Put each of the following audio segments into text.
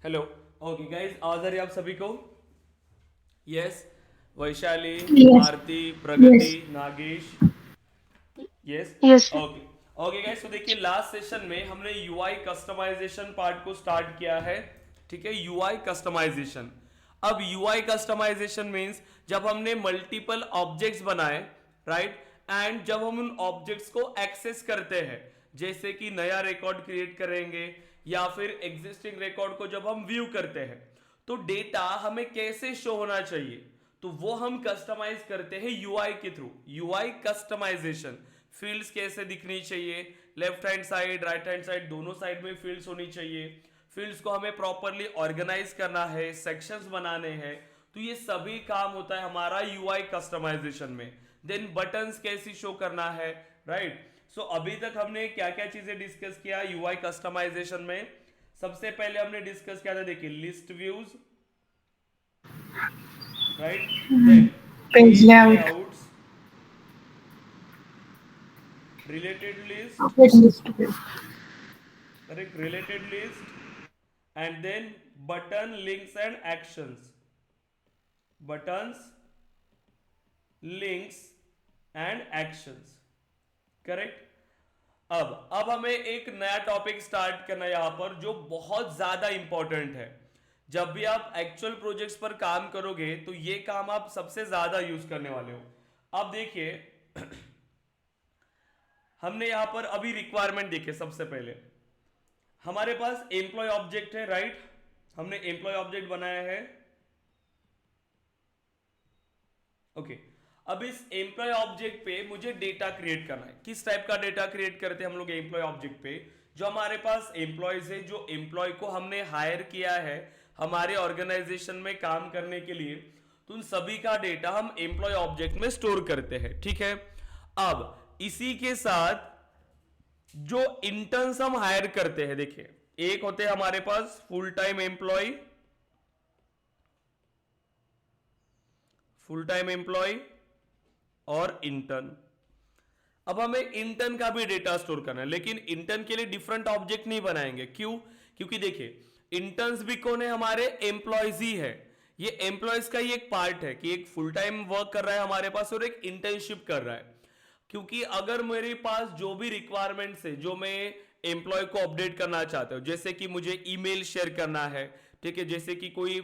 Hello. Okay guys, आवाज आ रही है आप सभी को? यस। वैशाली, Yes, आरती, प्रगति, yes, Nagesh. Yes. yes, okay. Okay guys, तो देखिए लास्ट सेशन में हमने यूआई कस्टमाइजेशन पार्ट को स्टार्ट किया है। ठीक है, यूआई कस्टमाइजेशन। अब यूआई कस्टमाइजेशन मींस जब हमने मल्टीपल ऑब्जेक्ट्स बनाए, राइट, एंड जब हम उन ऑब्जेक्ट्स को एक्सेस करते हैं, जैसे कि नया रिकॉर्ड क्रिएट करेंगे या फिर एग्जिस्टिंग रिकॉर्ड को जब हम व्यू करते हैं, तो डेटा हमें कैसे शो होना चाहिए, तो वो हम कस्टमाइज करते हैं यूआई के थ्रू। यूआई कस्टमाइजेशन, फील्ड्स कैसे दिखनी चाहिए, left hand side right hand side दोनों साइड में फील्ड्स होनी चाहिए, फील्ड्स को हमें प्रॉपरली ऑर्गेनाइज करना है, सेक्शंस बनाने हैं, तो ये सभी काम होता है हमारा यूआई कस्टमाइजेशन में। देन बटन्स कैसी शो करना है, राइट। सो अभी तक हमने क्या क्या चीजें डिस्कस किया यूआई कस्टमाइजेशन में? सबसे पहले हमने डिस्कस किया था, देखिए, list views, right, then page page layout, layouts, related list, operating list to page. correct, related list, and then button links and actions, buttons, links and actions, correct. अब हमें एक नया टॉपिक स्टार्ट करना है यहां पर, जो बहुत ज्यादा इंपॉर्टेंट है। जब भी आप एक्चुअल प्रोजेक्ट्स पर काम करोगे तो ये काम आप सबसे ज्यादा यूज करने वाले हो। अब देखिए, हमने यहां पर अभी रिक्वायरमेंट देखी। सबसे पहले हमारे पास एम्प्लॉय ऑब्जेक्ट है, राइट, हमने एम्प्लॉय ऑब्जेक्ट बनाया है। ओके। अब इस एम्प्लॉय ऑब्जेक्ट पे मुझे डेटा क्रिएट करना है। किस टाइप का डेटा क्रिएट करते हैं हम लोग एम्प्लॉय ऑब्जेक्ट पे? जो हमारे पास एम्प्लॉयज है, जो एम्प्लॉय को हमने हायर किया है हमारे ऑर्गेनाइजेशन में काम करने के लिए, तो उन सभी का डेटा हम एम्प्लॉय ऑब्जेक्ट में स्टोर करते हैं। ठीक है। अब इसी के साथ जो इंटर्न्स हम हायर करते हैं, देखिए, एक होते हैं हमारे पास full time employ, full time employ और इंटर्न। अब हमें इंटर्न का भी डेटा स्टोर करना है, लेकिन इंटर्न के लिए डिफरेंट ऑब्जेक्ट नहीं बनाएंगे। क्यों? क्योंकि देखिए, इंटर्न्स भी कौन है? हमारे एम्प्लॉयज ही है। ये एम्प्लॉयज का ही एक पार्ट है कि एक फुल टाइम वर्क कर रहा है हमारे पास और एक इंटर्नशिप कर रहा है। क्योंकि अगर मेरे पास जो भी रिक्वायरमेंट्स है जो मैं एम्प्लॉय को अपडेट करना चाहता हूं, जैसे कि मुझे ईमेल शेयर करना है, ठीक है, जैसे कि कोई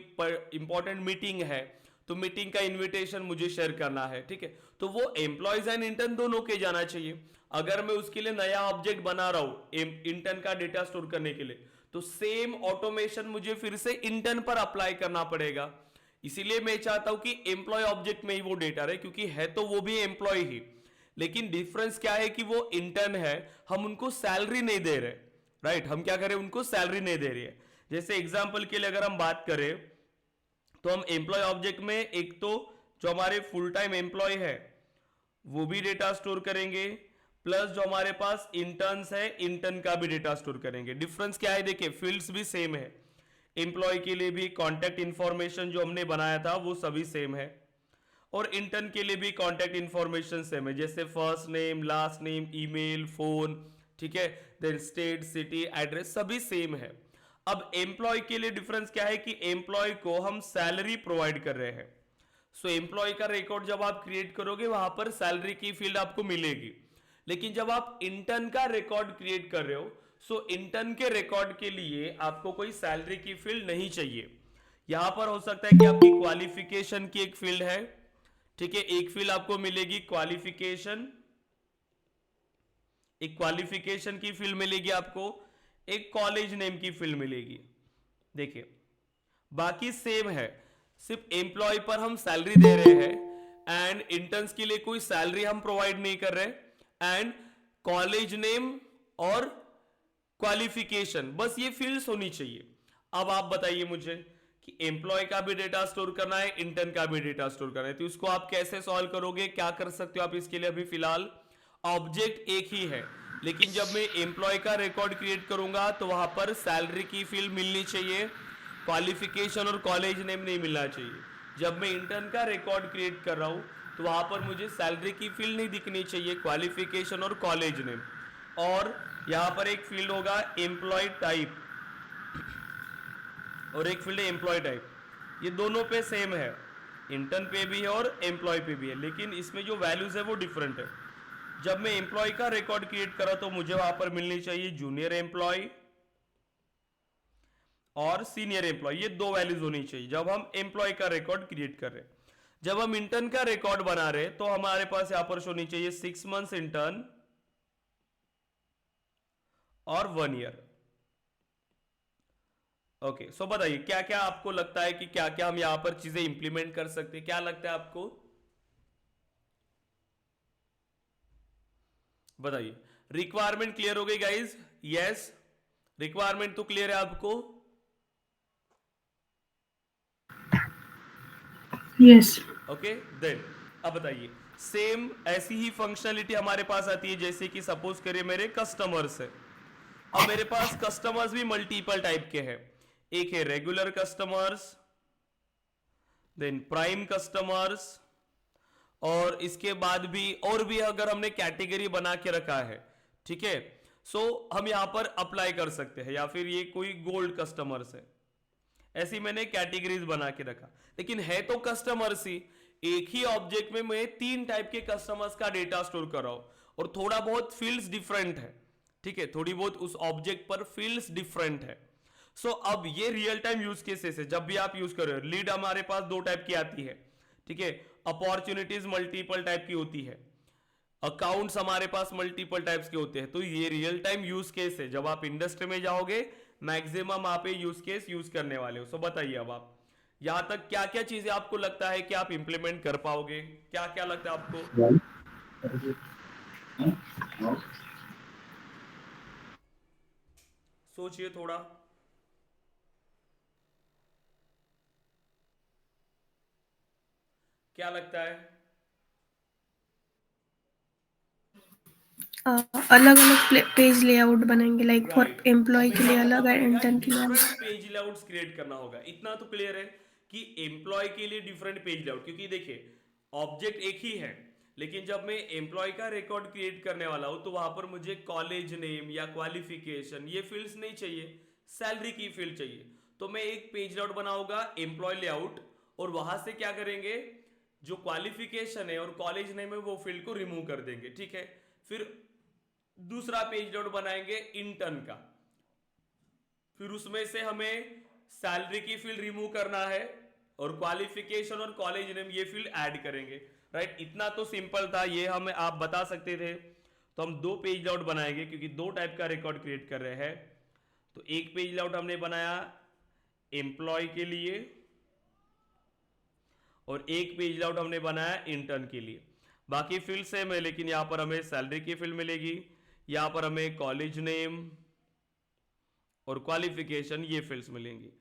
इंपॉर्टेंट मीटिंग है तो मीटिंग का इनविटेशन मुझे शेयर करना है, ठीक है, तो वो एम्प्लॉयज एंड इंटर्न दोनों के जाना चाहिए। अगर मैं उसके लिए नया ऑब्जेक्ट बना रहा हूं इंटर्न का डेटा स्टोर करने के लिए, तो सेम ऑटोमेशन मुझे फिर से इंटर्न पर अप्लाई करना पड़ेगा। इसीलिए मैं चाहता हूं कि एम्प्लॉय ऑब्जेक्ट में ही वो डेटा रहे, क्योंकि है तो वो भी एम्प्लॉय ही, लेकिन डिफरेंस क्या है कि वो इंटर्न है, हम उनको सैलरी नहीं दे रहे, राइट। हम क्या करें, उनको सैलरी नहीं दे रही है। जैसे एग्जांपल के लिए अगर हम बात करें, तो हम एम्प्लॉय ऑब्जेक्ट में एक तो जो हमारे फुल टाइम एम्प्लॉय है वो भी डेटा स्टोर करेंगे, प्लस जो हमारे पास इंटर्न्स है इंटर्न का भी डेटा स्टोर करेंगे। डिफरेंस क्या है, देखिए, फील्ड्स भी सेम है। एम्प्लॉय के लिए भी कॉन्टैक्ट इंफॉर्मेशन जो हमने बनाया था वो सभी सेम है, और इंटर्न के लिए भी कॉन्टैक्ट इंफॉर्मेशन सेम है, जैसे first name, last name, email, phone, ठीक है, देन स्टेट, सिटी, एड्रेस, सभी सेम है। अब एम्प्लॉय के लिए डिफरेंस क्या है कि एम्प्लॉय को हम सैलरी प्रोवाइड कर रहे हैं। सो एम्प्लॉय का रिकॉर्ड जब आप क्रिएट करोगे वहां पर सैलरी की फील्ड आपको मिलेगी, लेकिन जब आप इंटर्न का रिकॉर्ड क्रिएट कर रहे हो, सो इंटर्न के रिकॉर्ड के लिए आपको कोई सैलरी की फील्ड नहीं चाहिए। यहां पर हो सकता है कि आपकी क्वालिफिकेशन की एक फील्ड है, ठीक है, एक फील्ड आपको मिलेगी क्वालिफिकेशन, एक क्वालिफिकेशन की फील्ड मिलेगी आपको, एक कॉलेज नेम की फील्ड मिलेगी। देखिए, बाकी सेम है, सिर्फ एम्प्लॉय पर हम सैलरी दे रहे हैं एंड इंटर्न्स के लिए कोई सैलरी हम प्रोवाइड नहीं कर रहे, एंड कॉलेज नेम और क्वालिफिकेशन, बस ये फील्ड्स होनी चाहिए। अब आप बताइए मुझे कि एम्प्लॉय का भी डेटा स्टोर करना है, इंटर्न का भी डेटा स्टोर करना है, तो इसको आप कैसे सॉल्व करोगे, क्या कर सकते हो आप इसके लिए? अभी फिलहाल ऑब्जेक्ट एक ही है, लेकिन जब मैं एम्प्लॉय का रिकॉर्ड क्रिएट करूंगा तो वहां पर सैलरी की फील्ड मिलनी चाहिए, क्वालिफिकेशन और कॉलेज नेम नहीं मिलना चाहिए। जब मैं इंटर्न का रिकॉर्ड क्रिएट कर रहा हूं तो वहां पर मुझे सैलरी की फील्ड नहीं दिखनी चाहिए, क्वालिफिकेशन और कॉलेज नेम, और यहां पर एक फील्ड होगा एम्प्लॉय टाइप, और एक फील्ड है एम्प्लॉय टाइप। ये दोनों पे सेम है, इंटर्न पे भी है और एम्प्लॉय पे भी है, लेकिन इसमें जो वैल्यूज है वो डिफरेंट है। जब मैं एम्प्लॉय का रिकॉर्ड क्रिएट करा तो मुझे वहां पर मिलनी चाहिए जूनियर एम्प्लॉय और सीनियर एम्प्लॉय, ये दो वैल्यूज होनी चाहिए जब हम एम्प्लॉय का रिकॉर्ड क्रिएट कर रहे हैं। जब हम इंटर्न का रिकॉर्ड बना रहे तो हमारे पास यहां पर होनी चाहिए 6 मंथ्स इंटर्न और 1 ईयर। ओके, सो बताइए क्या क्या आपको लगता है कि क्या क्या हम यहां पर चीजें इंप्लीमेंट कर सकते हैं, क्या लगता है आपको, बताइए। रिक्वायरमेंट क्लियर हो गई गाइज? यस, रिक्वायरमेंट तो क्लियर है आपको? यस। ओके देन अब बताइए, सेम ऐसी ही फंक्शनलिटी हमारे पास आती है जैसे कि सपोज करिए मेरे कस्टमर्स है। अब मेरे पास कस्टमर्स भी मल्टीपल टाइप के हैं, एक है regular customers, then prime customers, और इसके बाद भी और भी अगर हमने कैटेगरी बना के रखा है, ठीक है, सो हम यहां पर अप्लाई कर सकते हैं, या फिर ये कोई गोल्ड कस्टमर्स है, ऐसी मैंने कैटेगरीज बना के रखा। लेकिन है तो कस्टमर्स ही, एक ही ऑब्जेक्ट में मैं 3 टाइप के कस्टमर्स का डेटा स्टोर कर रहा हूं, और थोड़ा बहुत फील्ड्स डिफरेंट है, ठीक है, थोड़ी बहुत उस ऑब्जेक्ट पर फील्ड्स डिफरेंट है। सो अब ये रियल टाइम यूज केसेस है, जब भी आप यूज कर रहे हो। लीड हमारे पास 2 टाइप की आती है, ठीक है, अपॉर्चुनिटीज मल्टीपल टाइप की होती है, अकाउंट्स हमारे पास मल्टीपल टाइप्स के होते हैं। तो ये रियल टाइम यूज केस है, जब आप इंडस्ट्री में जाओगे मैक्सिमम आप यूज केस यूज करने वाले हो। सो बताइए अब आप यहां तक क्या क्या चीजें आपको लगता है कि आप इंप्लीमेंट कर पाओगे, क्या क्या लगता है आपको, सोचिए थोड़ा। क्या लगता है? अलग अलग पेज लेआउट बनाएंगे, लाइक फॉर राइट, एम्प्लॉय हमें के लिए यहां पर अलग है, अपने इंटर्न के लिए डिफरेंट अलग। पेज लेआउट्स क्रिएट करना होगा, इतना तो क्लियर है कि एम्प्लॉय के लिए डिफरेंट पेज लेआउट, क्योंकि देखिए ऑब्जेक्ट एक ही है, लेकिन जब मैं एम्प्लॉय का रिकॉर्ड क्रिएट करने वाला हूं तो वहां पर मुझे कॉलेज नेम या क्वालिफिकेशन ये फील्ड्स नहीं चाहिए, सैलरी की फील्ड चाहिए। तो मैं एक पेज लेआउट बनाऊंगा एम्प्लॉय लेआउट, और वहां से क्या करेंगे, जो क्वालिफिकेशन है और कॉलेज नेम है वो फील्ड को रिमूव कर देंगे, ठीक है। फिर दूसरा पेज लेआउट बनाएंगे इंटर्न का, फिर उसमें से हमें सैलरी की फील्ड रिमूव करना है, और क्वालिफिकेशन और कॉलेज नेम ये फील्ड ऐड करेंगे। राइट, इतना तो सिंपल था, ये हमें आप बता सकते थे। तो हम 2 पेज लेआउट बनाएंगे क्योंकि 2 टाइप का रिकॉर्ड क्रिएट कर रहे हैं। तो एक पेज लेआउट हमने बनाया एम्प्लॉय के लिए, और एक पेज लेआउट हमने बनाया इंटर्न के लिए। बाकी फील्ड सेम है, लेकिन यहां पर हमें सैलरी की फील्ड मिलेगी, यहां पर हमें कॉलेज नेम और क्वालिफिकेशन ये फील्ड्स मिलेंगी।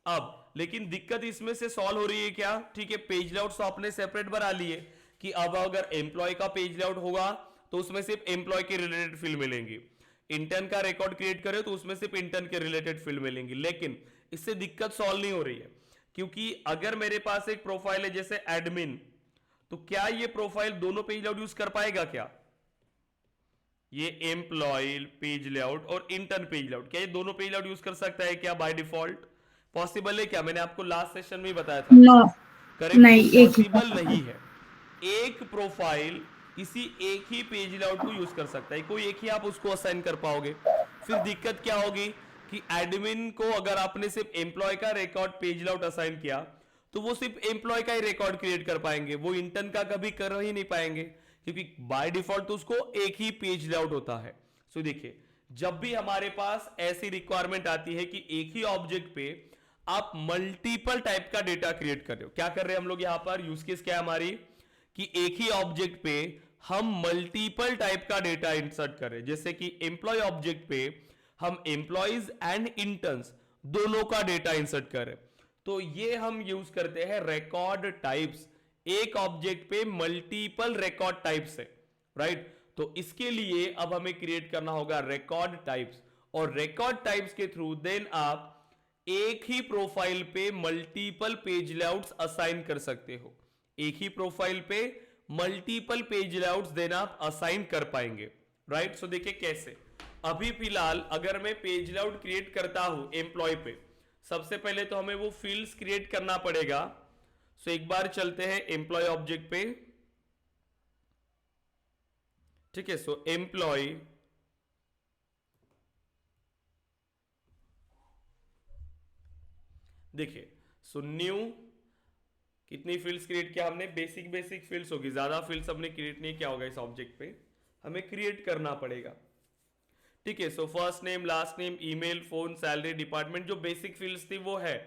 अब लेकिन दिक्कत इसमें से सॉल्व हो रही है क्या, ठीक है, पेज लेआउट तो आपने सेपरेट बना लिए कि अब अगर एम्प्लॉय का पेज लेआउट होगा तो उसमें सिर्फ एम्प्लॉय के रिलेटेड फील्ड मिलेंगी, इंटर्न का रिकॉर्ड क्रिएट करे तो उसमें सिर्फ इंटर्न के रिलेटेड फील्ड मिलेंगी। लेकिन इससे दिक्कत सॉल्व नहीं हो रही है, क्योंकि अगर मेरे पास एक प्रोफाइल है जैसे एडमिन, तो क्या ये प्रोफाइल दोनों पेज लेआउट यूज कर पाएगा क्या, ये एम्प्लॉय पेज लेआउट और इंटर्न पेज लेआउट, क्या ये दोनों पेज लेआउट यूज कर सकता है क्या बाय डिफॉल्ट, पॉसिबल है क्या? मैंने आपको लास्ट सेशन में ही बताया था, नो, करेक्ट, तो नहीं, एक ही पॉसिबल करता नहीं है। है। एक प्रोफाइल इसी एक ही पेज लेआउट को यूज कर सकता है, कोई एक ही आप उसको असाइन कर पाओगे। फिर दिक्कत क्या होगी कि एडमिन को अगर आपने सिर्फ एम्प्लॉय का रिकॉर्ड पेज लेआउट असाइन किया तो वो सिर्फ एम्प्लॉय का ही रिकॉर्ड क्रिएट कर पाएंगे, वो इंटर्न का कभी कर ही नहीं पाएंगे, क्योंकि बाय डिफॉल्ट तो उसको एक ही पेज लेआउट होता है। सो देखिए, जब भी हमारे पास ऐसी रिक्वायरमेंट आती है कि एक ही ऑब्जेक्ट पे आप मल्टीपल टाइप का डेटा क्रिएट कर रहे हो, क्या कर रहे हैं हम लोग यहां पर, यूज केस क्या है हमारी, कि एक ही ऑब्जेक्ट पे हम मल्टीपल टाइप का डेटा इंसर्ट कर रहे हैं। जैसे कि एम्प्लॉय ऑब्जेक्ट पे हम एम्प्लॉयज एंड इंटर्न्स दोनों का डेटा इंसर्ट कर रहे हैं, तो ये हम यूज करते हैं रिकॉर्ड टाइप्स। एक ऑब्जेक्ट पे मल्टीपल रिकॉर्ड टाइप्स है, राइट। तो इसके लिए अब हमें क्रिएट करना होगा रिकॉर्ड टाइप्स, और रिकॉर्ड टाइप्स के थ्रू देन आप एक ही प्रोफाइल पे मल्टीपल पेज लेआउट्स असाइन कर सकते हो, एक ही प्रोफाइल पे मल्टीपल पेज लेआउट्स देना आप असाइन कर पाएंगे, राइट। सो देखिए कैसे, अभी फिलहाल अगर मैं पेज लेआउट क्रिएट करता हूं एम्प्लॉय पे, सबसे पहले तो हमें वो फील्ड्स क्रिएट करना पड़ेगा। सो एक बार चलते हैं एम्प्लॉय ऑब्जेक्ट पे। ठीक है, सो एम्प्लॉय, देखिए सो न्यू, कितनी फील्ड्स क्रिएट किया हमने, बेसिक बेसिक फील्ड्स होगी, ज्यादा फील्ड्स हमने क्रिएट नहीं किया होगा इस ऑब्जेक्ट पे, हमें क्रिएट करना पड़ेगा। ठीक है, so first name, last name, email, phone, salary, department, जो बेसिक फील्ड्स थी वो है।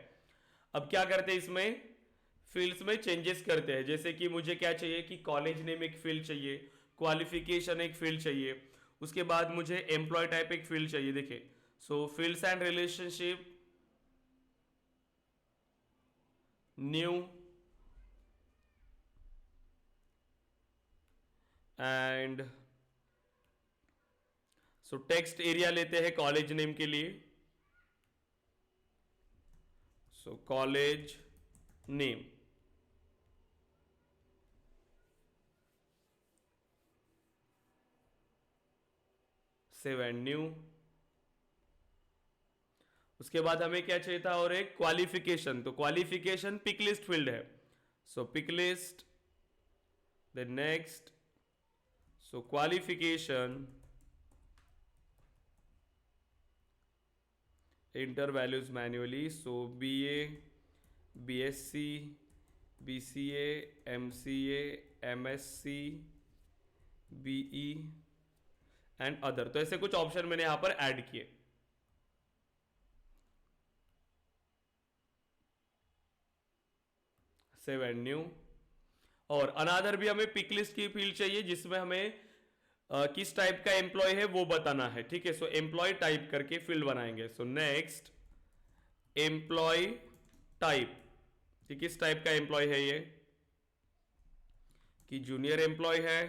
अब क्या करते हैं, इसमें फील्ड्स में चेंजेस करते हैं। जैसे कि मुझे क्या चाहिए कि कॉलेज नेम एक फील्ड चाहिए, क्वालिफिकेशन एक फील्ड चाहिए, उसके बाद मुझे एम्प्लॉय टाइप एक फील्ड चाहिए। देखिए, so fields and relationship, new and so text area लेते हैं कॉलेज नेम के लिए। So college name, save and new. उसके बाद हमें क्या चाहिए था, और एक क्वालिफिकेशन, तो क्वालिफिकेशन पिक लिस्ट फील्ड है। सो pick list, then next, so qualification, enter values manually, so BA, BSc, BCA, MCA, MSc, BE and other. तो ऐसे कुछ ऑप्शन मैंने यहां पर ऐड किए। Save and new. और अनादर भी हमें पिक लिस्ट की फील्ड चाहिए जिसमें हमें किस टाइप का एम्प्लॉय है वो बताना है। ठीक है, सो एम्प्लॉय टाइप करके फील्ड बनाएंगे। सो नेक्स्ट, एम्प्लॉय टाइप, किस टाइप का एम्प्लॉय है ये, कि जूनियर एम्प्लॉय है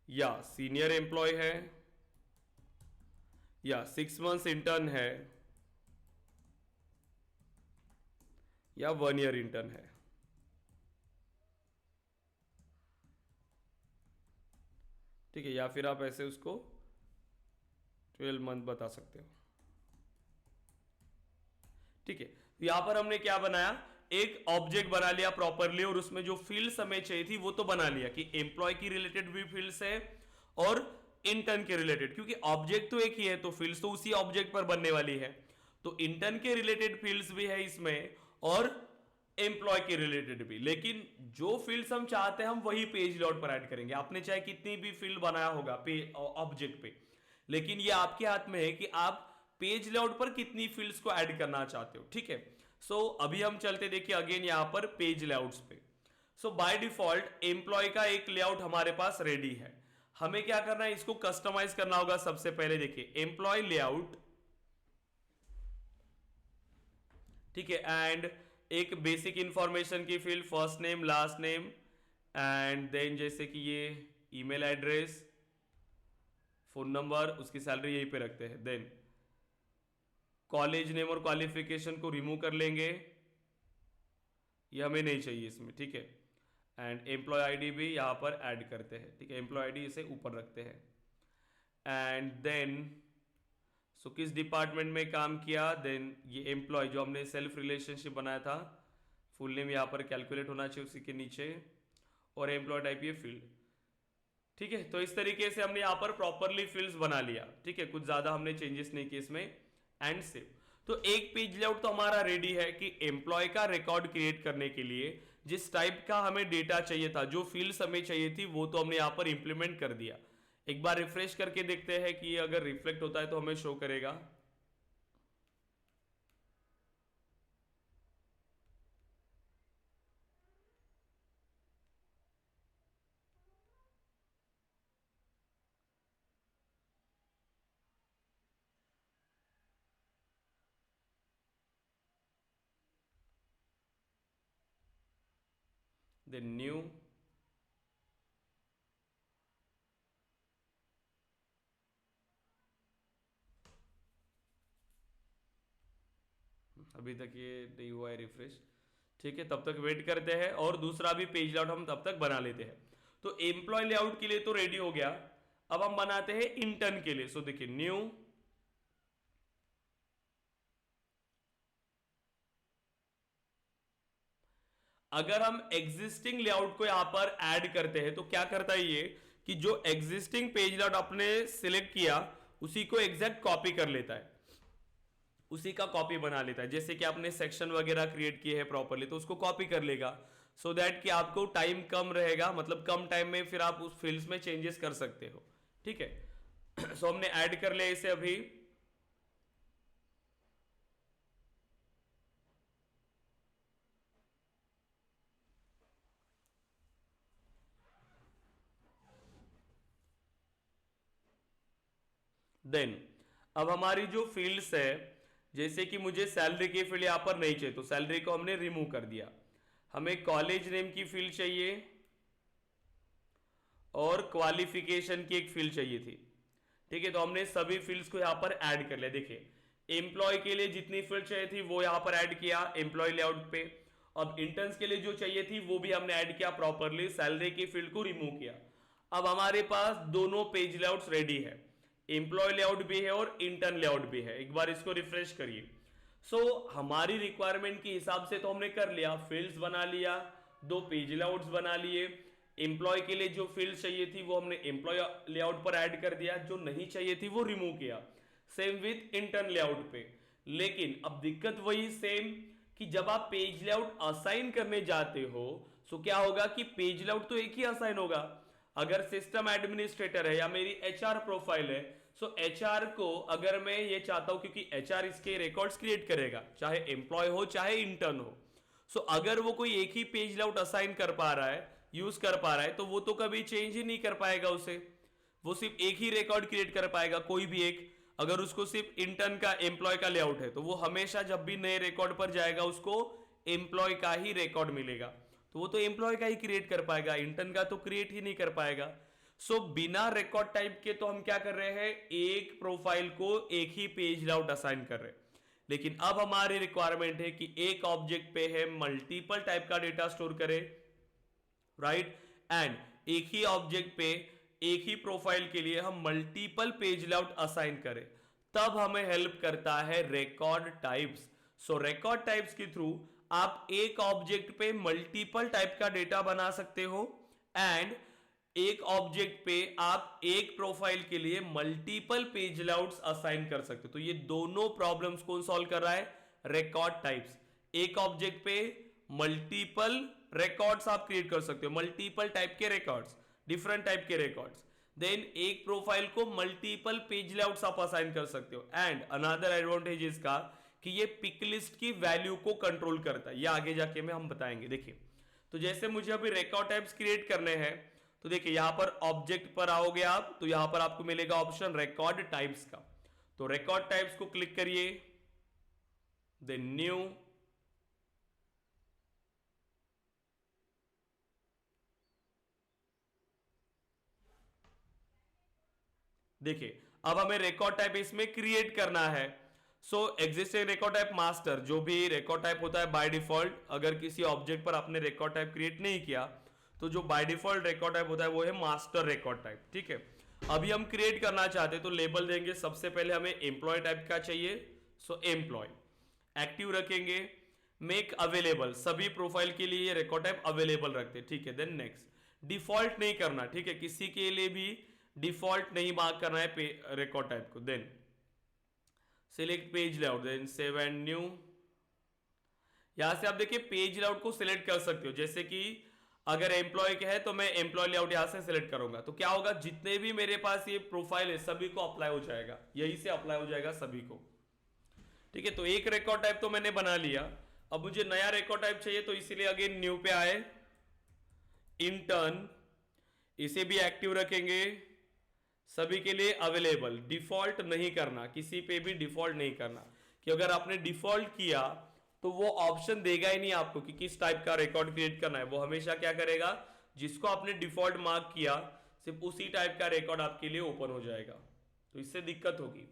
या सीनियर एम्प्लॉय है या 6 मंथ्स इंटर्न है या 1 ईयर इंटर्न है। ठीक है, या फिर आप ऐसे उसको 12 मंथ बता सकते हो। ठीक है, यहां पर हमने क्या बनाया, एक ऑब्जेक्ट बना लिया प्रॉपरली, और उसमें जो फील्ड्स हमें चाहिए थी वो तो बना लिया कि एम्प्लॉय की रिलेटेड भी फील्ड्स है और इंटर्न के रिलेटेड, क्योंकि ऑब्जेक्ट तो एक ही है तो फील्ड्स तो उसी ऑब्जेक्ट पर बनने वाली है। तो इंटर्न के रिलेटेड फील्ड्स भी है इसमें और एम्प्लॉय के रिलेटेड भी, लेकिन जो फील्ड्स हम चाहते हैं हम वही पेज लेआउट पर ऐड करेंगे। आपने चाहे कितनी भी फील्ड बनाया होगा ऑब्जेक्ट पे, लेकिन ये आपके हाथ में है कि आप पेज लेआउट पर कितनी फील्ड्स को ऐड करना चाहते हो। ठीक है, सो अभी हम चलते देखिए अगेन यहां पर पेज लेआउट्स पे। सो बाय डिफॉल्ट एम्प्लॉय का एक लेआउट हमारे पास रेडी है। हमें क्या करना है, इसको कस्टमाइज करना होगा। सबसे पहले देखिए एम्प्लॉय लेआउट, ठीक है, एंड एक बेसिक इंफॉर्मेशन की field, first name, last name, and then जैसे कि ये ईमेल एड्रेस, फोन नंबर, उसकी सैलरी यहीं पे रखते हैं। देन कॉलेज नेम और क्वालिफिकेशन को रिमूव कर लेंगे, ये हमें नहीं चाहिए इसमें। ठीक है, एंड एम्प्लॉय आईडी भी यहां पर ऐड करते हैं। ठीक है, एम्प्लॉय आईडी इसे ऊपर रखते हैं। एंड देन सो किस डिपार्टमेंट में काम किया, देन ये एम्प्लॉय जो हमने सेल्फ रिलेशनशिप बनाया था, फुल नेम यहाँ पर कैलकुलेट होना चाहिए उसी के नीचे, और एम्प्लॉय टाइप ये फील्ड। ठीक है, तो इस तरीके से हमने यहाँ पर प्रॉपरली फील्ड्स बना लिया। ठीक है, कुछ ज्यादा हमने चेंजेस नहीं किए इसमें, एंड सेव। तो एक पेज लेआउट तो हमारा रेडी है कि एम्प्लॉय का रिकॉर्ड क्रिएट करने के लिए जिस टाइप का हमें डेटा चाहिए था, जो फील्ड्स हमें चाहिए थी, वो तो हमने यहाँ पर इंप्लीमेंट कर दिया। एक बार रिफ्रेश करके देखते हैं कि अगर रिफ्लेक्ट होता है तो हमें शो करेगा। देन न्यू, अभी तक ये नहीं हुआ है रिफ्रेश। ठीक है, तब तक वेट करते हैं और दूसरा भी पेज लेआउट हम तब तक बना लेते हैं। तो एम्प्लॉय लेआउट के लिए तो रेडी हो गया। अब हम बनाते हैं इंटर्न के लिए। सो देखिए न्यू, अगर हम एग्जिस्टिंग लेआउट को यहां पर ऐड करते हैं तो क्या करता है ये कि जो एग्जिस्टिंग पेज लेआउट आपने सिलेक्ट किया उसी को एग्जैक्ट कॉपी कर लेता है, उसी का कॉपी बना लेता है। जैसे कि आपने सेक्शन वगैरह क्रिएट किए हैं प्रॉपरली तो उसको कॉपी कर लेगा, सो दैट कि आपको टाइम कम रहेगा, मतलब कम टाइम में फिर आप उस फील्ड्स में चेंजेस कर सकते हो। ठीक है सो हमने ऐड कर लिया इसे अभी। देन अब हमारी जो फील्ड्स है, जैसे कि मुझे सैलरी की फील्ड यहां पर नहीं चाहिए तो सैलरी को हमने रिमूव कर दिया। हमें कॉलेज नेम की फील्ड चाहिए और क्वालिफिकेशन की एक फील्ड चाहिए थी। ठीक है, तो हमने सभी फील्ड्स को यहां पर ऐड कर लिया। देखिए एम्प्लॉय के लिए जितनी फील्ड चाहिए थी वो यहां पर ऐड किया एम्प्लॉय लेआउट पे। अब इंटर्न्स के लिए जो चाहिए थी वो भी हमने ऐड किया प्रॉपरली, सैलरी की फील्ड को रिमूव किया। अब हमारे पास दोनों पेज लेआउट्स रेडी है, एम्प्लॉय लेआउट भी है और इंटर्न लेआउट भी है। एक बार इसको रिफ्रेश करिए। हमारी रिक्वायरमेंट के हिसाब से तो हमने कर लिया, फील्ड्स बना लिया, दो पेज लेआउट्स बना लिए। एम्प्लॉय के लिए जो फील्ड चाहिए थी वो हमने एम्प्लॉय लेआउट पर ऐड कर दिया, जो नहीं चाहिए थी वो रिमूव किया। सेम विथ इंटर्न लेआउट पे। लेकिन अब दिक्कत वही सेम कि जब आप पेज लेआउट असाइन करने जाते हो तो क्या होगा कि पेज लेआउट तो एक ही असाइन होगा। अगर सिस्टम एडमिनिस्ट्रेटर है या मेरी एचआर प्रोफाइल है, सो एचआर को अगर मैं ये चाहता हूं, क्योंकि एचआर इसके रिकॉर्ड्स क्रिएट करेगा चाहे एम्प्लॉय हो चाहे इंटर्न हो, सो अगर वो कोई एक ही पेज लेआउट असाइन कर पा रहा है, यूज कर पा रहा है, तो वो तो कभी चेंज ही नहीं कर पाएगा उसे। वो सिर्फ एक ही रिकॉर्ड क्रिएट कर पाएगा, कोई भी एक। अगर उसको सिर्फ इंटर्न का एम्प्लॉय का लेआउट है तो वो हमेशा जब भी नए रिकॉर्ड पर जाएगा उसको एम्प्लॉय का ही रिकॉर्ड मिलेगा, तो वो तो एम्प्लॉय का ही क्रिएट कर पाएगा, इंटर्न का तो क्रिएट ही नहीं कर पाएगा। बिना रिकॉर्ड टाइप के तो हम क्या कर रहे हैं, एक प्रोफाइल को एक ही पेज लेआउट असाइन कर रहे हैं। लेकिन अब हमारी रिक्वायरमेंट है कि एक ऑब्जेक्ट पे है मल्टीपल टाइप का डेटा स्टोर करे, राइट, एंड एक ही ऑब्जेक्ट पे एक ही प्रोफाइल के लिए हम मल्टीपल पेज लेआउट असाइन करें। तब हमें हेल्प करता है रिकॉर्ड टाइप्स। रिकॉर्ड टाइप्स के थ्रू आप एक ऑब्जेक्ट पे मल्टीपल टाइप का डेटा बना सकते हो एंड एक ऑब्जेक्ट पे आप एक प्रोफाइल के लिए मल्टीपल पेज लेआउट्स असाइन कर सकते हो। तो ये दोनों प्रॉब्लम्स कौन सॉल्व कर रहा है, रिकॉर्ड टाइप्स। एक ऑब्जेक्ट पे मल्टीपल रिकॉर्ड्स आप क्रिएट कर सकते हो, मल्टीपल टाइप के रिकॉर्ड्स, डिफरेंट टाइप के रिकॉर्ड्स। देन एक प्रोफाइल को मल्टीपल पेज लेआउट्स आप असाइन कर सकते हो। एंड अनदर एडवांटेज इसका कि ये पिक लिस्ट की वैल्यू को कंट्रोल करता है, ये आगे जाके में हम बताएंगे। देखिए तो जैसे मुझे अभी रिकॉर्ड टाइप्स क्रिएट करने हैं, तो देखिए यहां पर ऑब्जेक्ट पर आओगे आप तो यहां पर आपको मिलेगा ऑप्शन रिकॉर्ड टाइप्स का। तो रिकॉर्ड टाइप्स को क्लिक करिए, देन न्यू, देखिए अब हमें रिकॉर्ड टाइप इसमें क्रिएट करना है। एग्जिस्टिंग रिकॉर्ड टाइप मास्टर, जो भी रिकॉर्ड टाइप होता है बाय डिफॉल्ट, अगर किसी ऑब्जेक्ट पर आपने रिकॉर्ड टाइप क्रिएट नहीं किया तो जो बाय डिफॉल्ट रिकॉर्ड टाइप होता है वो है मास्टर रिकॉर्ड टाइप। ठीक है, अभी हम क्रिएट करना चाहते हैं तो लेबल देंगे। सबसे पहले हमें एम्प्लॉय टाइप का चाहिए, एम्प्लॉय एक्टिव रखेंगे। मेक अवेलेबल, सभी प्रोफाइल के लिए रिकॉर्ड टाइप अवेलेबल रखते हैं। ठीक है, देन नेक्स्ट, डिफॉल्ट नहीं करना, ठीक है, किसी के लिए भी डिफॉल्ट नहीं मार्क करना है रिकॉर्ड टाइप को। Then select page layout, then save and new. यहां से आप देखिए पेज लेआउट को सिलेक्ट कर सकते हो, जैसे कि अगर एम्प्लॉय के है तो मैं एम्प्लॉय लेआउट यहां से सिलेक्ट करूंगा, तो क्या होगा, जितने भी मेरे पास ये प्रोफाइल है सभी को अप्लाई हो जाएगा, यही से अप्लाई हो जाएगा सभी को। ठीक है, तो एक रिकॉर्ड टाइप तो मैंने बना लिया। अब मुझे नया रिकॉर्ड टाइप चाहिए तो इसीलिए अगेन न्यू पे आए, इंटर्न, इसे भी एक्टिव रखेंगे, सभी के लिए अवेलेबल। डिफॉल्ट नहीं करना, किसी पे भी डिफॉल्ट नहीं करना, कि अगर आपने डिफॉल्ट किया तो वो ऑप्शन देगा ही नहीं आपको कि किस टाइप का रिकॉर्ड क्रिएट करना है। वो हमेशा क्या करेगा, जिसको आपने डिफॉल्ट मार्क किया सिर्फ उसी टाइप का रिकॉर्ड आपके लिए ओपन हो जाएगा, तो इससे दिक्कत होगी।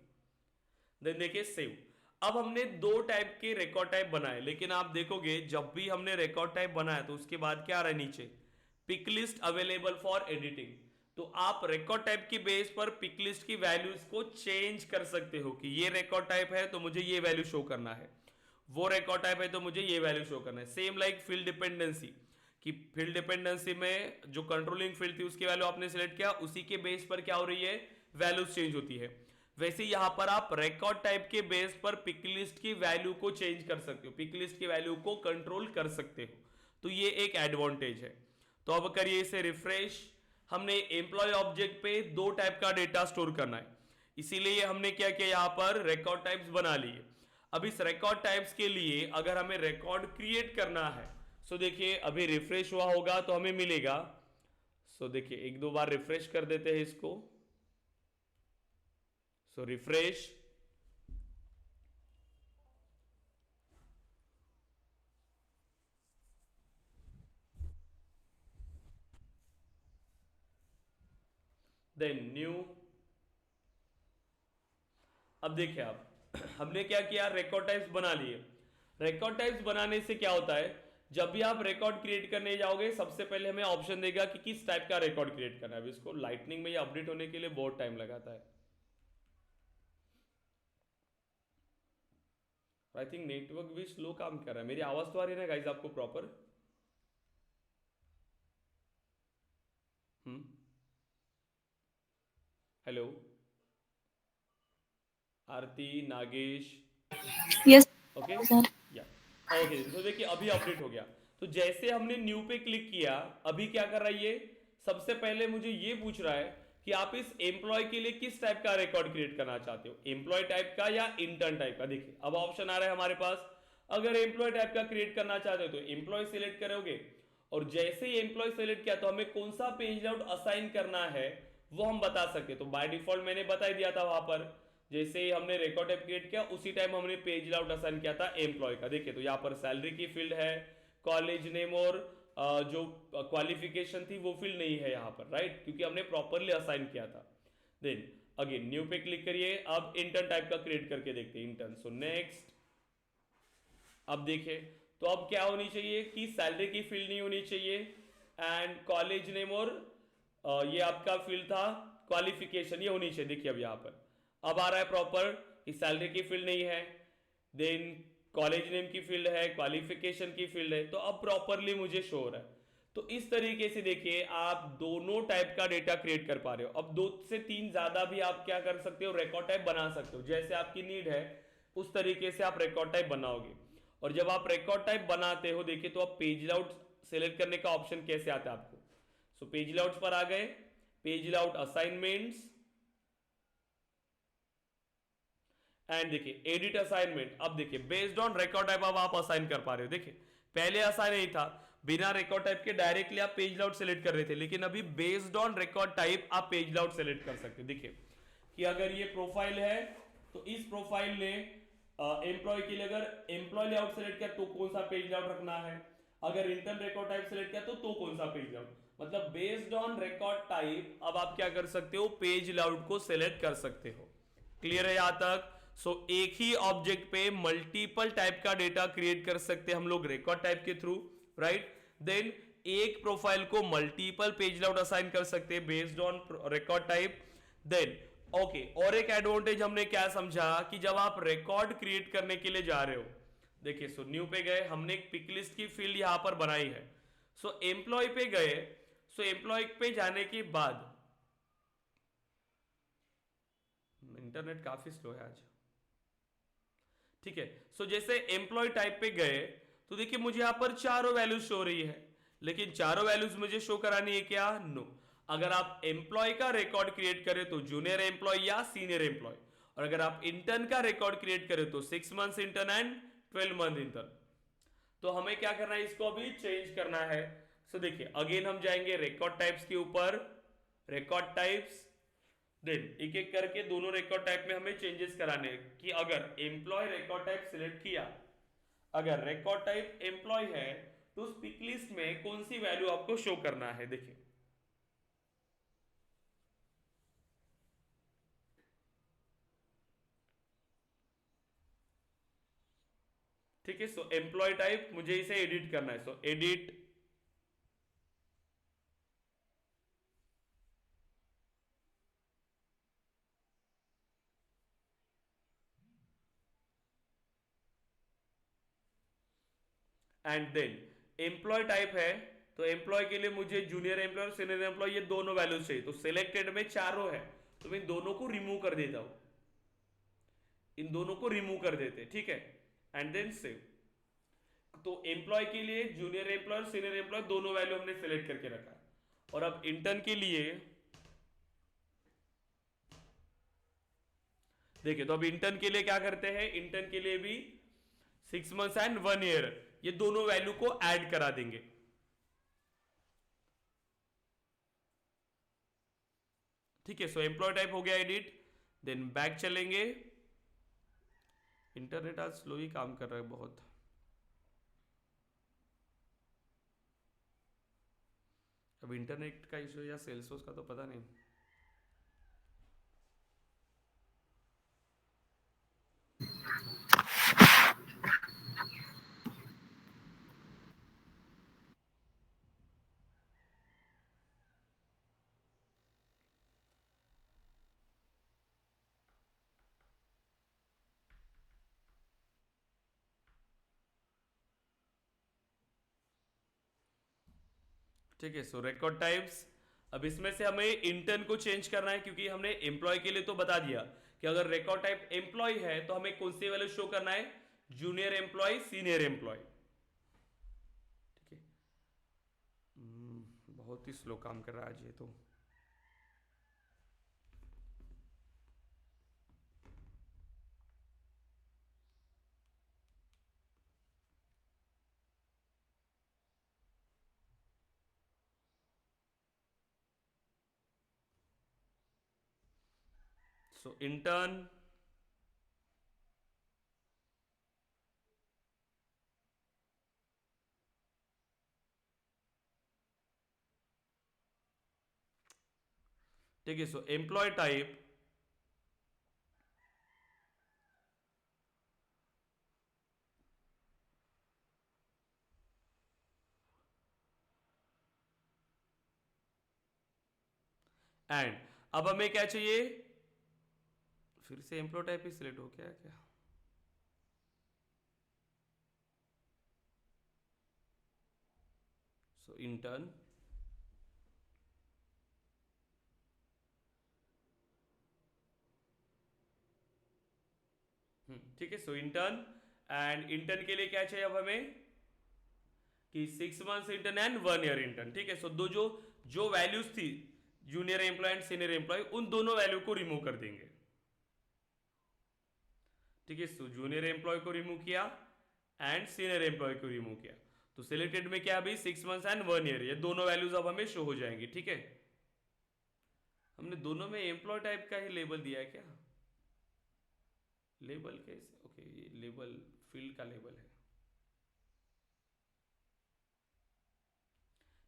देन देखिए सेव। अब हमने दो टाइप के रिकॉर्ड टाइप बनाए, लेकिन आप देखोगे जब भी हमने रिकॉर्ड टाइप बनाया तो उसके बाद क्या आ रहा है नीचे, pick list available for editing. तो आप रिकॉर्ड टाइप की बेस पर पिक लिस्ट की वैल्यूज को चेंज कर सकते हो कि ये रिकॉर्ड टाइप है तो मुझे ये वैल्यू शो करना है, वो रिकॉर्ड टाइप है तो मुझे ये वैल्यू शो करना है। सेम लाइक फील्ड डिपेंडेंसी, कि फील्ड डिपेंडेंसी में जो कंट्रोलिंग फील्ड थी उसकी वैल्यू आपने सिलेक्ट किया, उसी के बेस पर क्या हो रही है, वैल्यूज चेंज होती है। वैसे यहां पर आप रिकॉर्ड टाइप के बेस पर पिक लिस्ट की वैल्यू को चेंज कर सकते हो, पिक लिस्ट की वैल्यू को कंट्रोल कर सकते हो, तो ये एक एडवांटेज है। तो अब करिए इसे रिफ्रेश। हमने एम्प्लॉय ऑब्जेक्ट पे दो टाइप का डेटा स्टोर करना है, इसीलिए हमने क्या किया, यहां पर रिकॉर्ड टाइप्स बना लिए। अब इस रिकॉर्ड टाइप्स के लिए अगर हमें रिकॉर्ड क्रिएट करना है, सो देखिए अभी रिफ्रेश हुआ होगा तो हमें मिलेगा। सो देखिए एक दो बार रिफ्रेश कर देते हैं इसको। सो रिफ्रेश, देन न्यू। अब देखिए आप हमने क्या किया, रिकॉर्ड टाइप्स बना लिए। रिकॉर्ड टाइप्स बनाने से क्या होता है, जब भी आप रिकॉर्ड क्रिएट करने जाओगे सबसे पहले हमें ऑप्शन देगा कि किस टाइप का रिकॉर्ड क्रिएट करना है। अब इसको लाइटनिंग में ये अपडेट होने के लिए बहुत टाइम लगाता है। आई थिंक नेटवर्क भी स्लो काम कर रहा है। मेरी आवाज तो आ रही है ना गाइज आपको प्रॉपर? हेलो आरती, नागेश, Yes, ओके sir. या ओके। तो देखिए अभी अपडेट हो गया। तो जैसे हमने न्यू पे क्लिक किया, अभी क्या कर रहा है ये, सबसे पहले मुझे ये पूछ रहा है कि आप इस एम्प्लॉय के लिए किस टाइप का रिकॉर्ड क्रिएट करना चाहते हो, एम्प्लॉय टाइप का या इंटर्न टाइप का। देखिए अब ऑप्शन आ रहा है हमारे पास, अगर एम्प्लॉय टाइप का क्रिएट करना चाहते हो तो एम्प्लॉय सिलेक्ट करोगे, और जैसे ही एम्प्लॉय सेलेक्ट किया तो हमें कौन सा पेज लेआउट असाइन करना है वो हम बता सकते। तो बाय डिफॉल्ट मैंने बता ही दिया था वहां पर, जैसे ही हमने रिकॉर्ड टाइप क्रिएट किया उसी टाइम हमने पेज लेआउट असाइन किया था एम्प्लॉय का। देखिए तो यहाँ पर सैलरी की फील्ड है, कॉलेज नेम और जो क्वालिफिकेशन थी वो फील्ड नहीं है यहाँ पर, राइट, क्योंकि हमने प्रॉपरली असाइन किया था। देन अगेन न्यू पे क्लिक करिए। अब इंटर्न टाइप का क्रिएट करके देखते हैं, इंटर्न। So next. अब देखिए तो अब क्या होनी चाहिए कि सैलरी की फील्ड नहीं होनी चाहिए, एंड कॉलेज नेम और ये आपका फील्ड था क्वालिफिकेशन, ये होनी चाहिए। देखिए अब यहाँ पर अब आ रहा है प्रॉपर कि सैलरी की फील्ड नहीं है, देन कॉलेज नेम की फील्ड है, क्वालिफिकेशन की फील्ड है, तो अब प्रॉपरली मुझे शो हो रहा है। तो इस तरीके से देखिए आप दोनों टाइप का डेटा क्रिएट कर पा रहे हो। अब दो से तीन ज्यादा भी आप क्या कर सकते हो, रिकॉर्ड टाइप बना सकते हो, जैसे आपकी नीड है उस तरीके से आप रिकॉर्ड टाइप बनाओगे। और जब आप रिकॉर्ड टाइप बनाते हो, देखिए तो आप पेज लेआउट सेलेक्ट करने का ऑप्शन कैसे आता है आपको। सो पेज लेआउट पर आ गए, पेज लेआउट असाइनमेंट्स, एंड देखिए एडिट असाइनमेंट। अब देखिए बेस्ड ऑन रिकॉर्ड टाइप अब आप असाइन कर पा रहे हो। देखिए पहले असाइन नहीं था, बिना रिकॉर्ड टाइप के डायरेक्टली आप पेज लेआउट सेलेक्ट कर रहे थे, लेकिन अभी बेस्ड ऑन रिकॉर्ड टाइप आप पेज लेआउट सेलेक्ट कर सकते हो। देखिए कि अगर ये प्रोफाइल है तो इस प्रोफाइल ने एम्प्लॉय के लिए अगर एम्प्लॉय लेआउट सेलेक्ट किया तो कौन सा पेज लेआउट रखना है, अगर इंटर्न रिकॉर्ड टाइप सेलेक्ट किया तो कौन सा पेज लेआउट, मतलब बेस्ड ऑन रिकॉर्ड टाइप अब आप क्या कर सकते हो, पेज लेआउट को सेलेक्ट कर सकते हो। क्लियर है यहां तक? सो एक ही ऑब्जेक्ट पे मल्टीपल टाइप का डेटा क्रिएट कर सकते हैं हम लोग रिकॉर्ड टाइप के थ्रू, राइट। देन एक प्रोफाइल को मल्टीपल पेज लेआउट असाइन कर सकते हैं based on record type. Then okay, और एक एडवांटेज हमने क्या समझा कि जब आप रिकॉर्ड क्रिएट करने के लिए जा रहे हो, देखिए सो न्यू पे गए, हमने एक पिक लिस्ट की फील्ड यहां पर बनाई है। सो एम्प्लॉय पे गए, सो एम्प्लॉय पे जाने के बाद, इंटरनेट काफी स्लो है आज, ठीक है। सो जैसे एम्प्लॉय टाइप पे गए तो देखिए मुझे यहां पर चारों वैल्यूज शो रही है, लेकिन चारों वैल्यूज मुझे शो करानी है क्या, नो। अगर आप एम्प्लॉय का रिकॉर्ड क्रिएट करें तो जूनियर एम्प्लॉय या सीनियर एम्प्लॉय, और अगर आप इंटर्न का रिकॉर्ड क्रिएट करें तो 6 months intern and 12 month intern. तो हमें क्या करना है, इसको अभी चेंज करना है। सो देखिए अगेन हम जाएंगे रिकॉर्ड टाइप्स के ऊपर, रिकॉर्ड टाइप्स, देन एक एक करके दोनों रिकॉर्ड टाइप में हमें चेंजेस कराने हैं कि अगर एम्प्लॉय रिकॉर्ड टाइप सिलेक्ट किया, अगर रिकॉर्ड टाइप एम्प्लॉय है तो उस पिक लिस्ट में कौन सी वैल्यू आपको शो करना है। देखिए ठीक है। सो एम्प्लॉय टाइप मुझे इसे एडिट करना है, so edit, and then employ type है, तो एम्प्लॉय के लिए मुझे जूनियर एम्प्लॉय और सीनियर एम्प्लॉय ये दोनों वैल्यूज चाहिए, तो सिलेक्टेड में चारों है, तो मैं इन दोनों को रिमूव कर देता हूं, इन दोनों को रिमूव कर देते, ठीक है, एंड देन सेव। तो एम्प्लॉय के लिए जूनियर एम्प्लॉय और सीनियर एम्प्लॉय दोनों वैल्यू हमने सिलेक्ट करके रखा। और अब इंटर्न के लिए देखिए, तो अब इंटर्न के लिए क्या करते हैं, इंटर्न के लिए भी 6 मंथ्स एंड 1 ईयर ये दोनों वैल्यू को ऐड करा देंगे। ठीक है, सो एम्प्लॉय टाइप हो गया एडिट, देन बैक चलेंगे। इंटरनेट आज स्लो ही काम कर रहा है बहुत। अब इंटरनेट का इशू या सेल्सफोर्स का तो पता नहीं। ठीक है, सो रिकॉर्ड टाइप्स। अब इसमें से हमें इंटर्न को चेंज करना है, क्योंकि हमने एम्प्लॉय के लिए तो बता दिया कि अगर रिकॉर्ड टाइप एम्प्लॉय है तो हमें कौन सी वैल्यू शो करना है, जूनियर एम्प्लॉय, सीनियर एम्प्लॉय। ठीक है, बहुत ही स्लो काम कर रहा है आज ये तो। सो इंटर्न, ठीक है, सो एम्प्लॉय टाइप एंड अब हमें क्या चाहिए, फिर से एम्प्लॉय टाइप ही सिलेक्ट हो गया क्या। सो इंटर्न, ठीक है, सो इंटर्न एंड इंटर्न के लिए क्या चाहिए अब हमें कि 6 months intern and 1 year intern. ठीक है, सो दो जो जो वैल्यूज थी junior employee and senior employee, उन दोनों वैल्यू को रिमूव कर देंगे। ठीक है, सो जूनियर एम्प्लॉय को रिमूव किया एंड सीनियर एम्प्लॉय को रिमूव किया, तो सिलेक्टेड में क्या अभी 6 मंथ्स एंड 1 ईयर, ये दोनों वैल्यूज अब हमें शो हो जाएंगी। ठीक है, हमने दोनों में एम्प्लॉय टाइप का ही लेबल दिया है क्या, लेबल कैसे, ओके ये लेबल फील्ड का लेबल है।